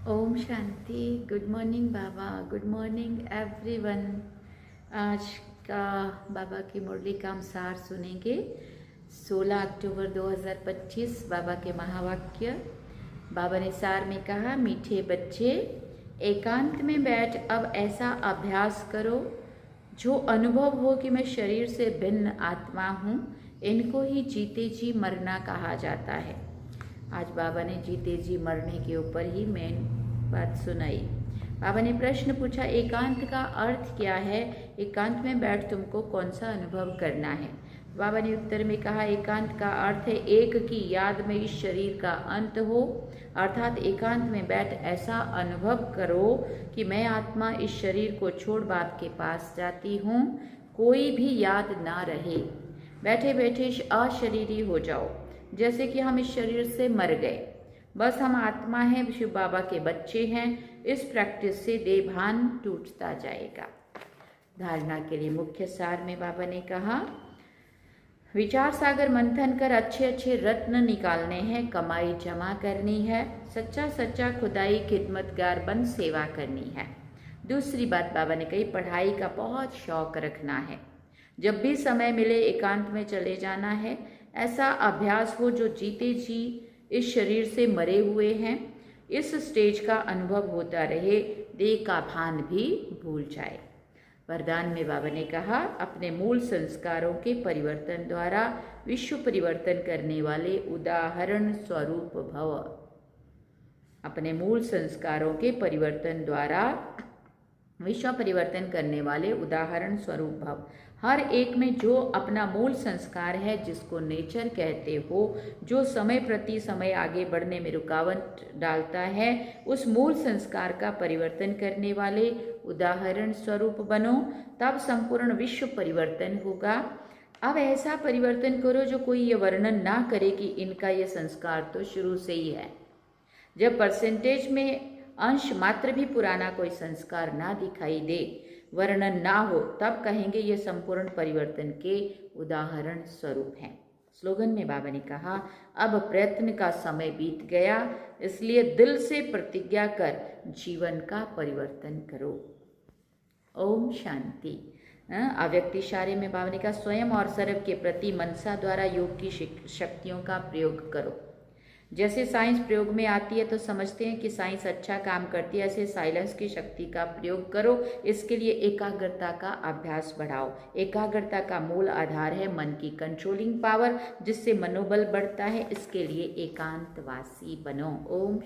ओम शांति। Good morning बाबा। Good morning everyone. आज का बाबा की मुरली का हम सार सुनेंगे। 16 अक्टूबर 2025 बाबा के महावाक्य। बाबा ने सार में कहा, मीठे बच्चे एकांत में बैठ अब ऐसा अभ्यास करो जो अनुभव हो कि मैं शरीर से भिन्न आत्मा हूँ। इनको ही जीते जी मरना कहा जाता है। आज बाबा ने जीते जी मरने के ऊपर ही मेन बात सुनाई। बाबा ने प्रश्न पूछा, एकांत का अर्थ क्या है? एकांत में बैठ तुमको कौन सा अनुभव करना है? बाबा ने उत्तर में कहा, एकांत का अर्थ है एक की याद में इस शरीर का अंत हो। अर्थात एकांत में बैठ ऐसा अनुभव करो कि मैं आत्मा इस शरीर को छोड़ बाप के पास जाती हूँ। कोई भी याद ना रहे। बैठे बैठे अशरीरी हो जाओ, जैसे कि हम इस शरीर से मर गए। बस हम आत्मा हैं, शिव बाबा के बच्चे हैं। इस प्रैक्टिस से देहभान टूटता जाएगा। धारणा के लिए मुख्य सार में बाबा ने कहा, विचार सागर मंथन कर अच्छे अच्छे रत्न निकालने हैं, कमाई जमा करनी है, सच्चा सच्चा खुदाई खिदमतगार बन सेवा करनी है। दूसरी बात बाबा ने कही, पढ़ाई का बहुत शौक रखना है। जब भी समय मिले एकांत में चले जाना है। ऐसा अभ्यास हो जो जीते जी इस शरीर से मरे हुए हैं। इस स्टेज का अनुभव होता रहे, देह का भान भी भूल जाए। वरदान में बाबा ने कहा, अपने मूल संस्कारों के परिवर्तन द्वारा विश्व परिवर्तन करने वाले उदाहरण स्वरूप भव। अपने मूल संस्कारों के परिवर्तन द्वारा विश्व परिवर्तन करने वाले उदाहरण स्वरूप भव। हर एक में जो अपना मूल संस्कार है, जिसको नेचर कहते हो, जो समय प्रति समय आगे बढ़ने में रुकावट डालता है, उस मूल संस्कार का परिवर्तन करने वाले उदाहरण स्वरूप बनो। तब संपूर्ण विश्व परिवर्तन होगा। अब ऐसा परिवर्तन करो जो कोई ये वर्णन ना करे कि इनका ये संस्कार तो शुरू से ही है। जब परसेंटेज में अंश मात्र भी पुराना कोई संस्कार ना दिखाई दे, वर्णन ना हो, तब कहेंगे ये संपूर्ण परिवर्तन के उदाहरण स्वरूप हैं। स्लोगन में बाबा ने कहा, अब प्रयत्न का समय बीत गया, इसलिए दिल से प्रतिज्ञा कर जीवन का परिवर्तन करो। ओम शांति। अव्यक्त इशारे में बाबा ने कहा, स्वयं और सर्व के प्रति मनसा द्वारा योग की शक्तियों का प्रयोग करो। जैसे साइंस प्रयोग में आती है तो समझते हैं कि साइंस अच्छा काम करती है, ऐसे साइलेंस की शक्ति का प्रयोग करो। इसके लिए एकाग्रता का अभ्यास बढ़ाओ। एकाग्रता का मूल आधार है मन की कंट्रोलिंग पावर, जिससे मनोबल बढ़ता है। इसके लिए एकांतवासी बनो। ओम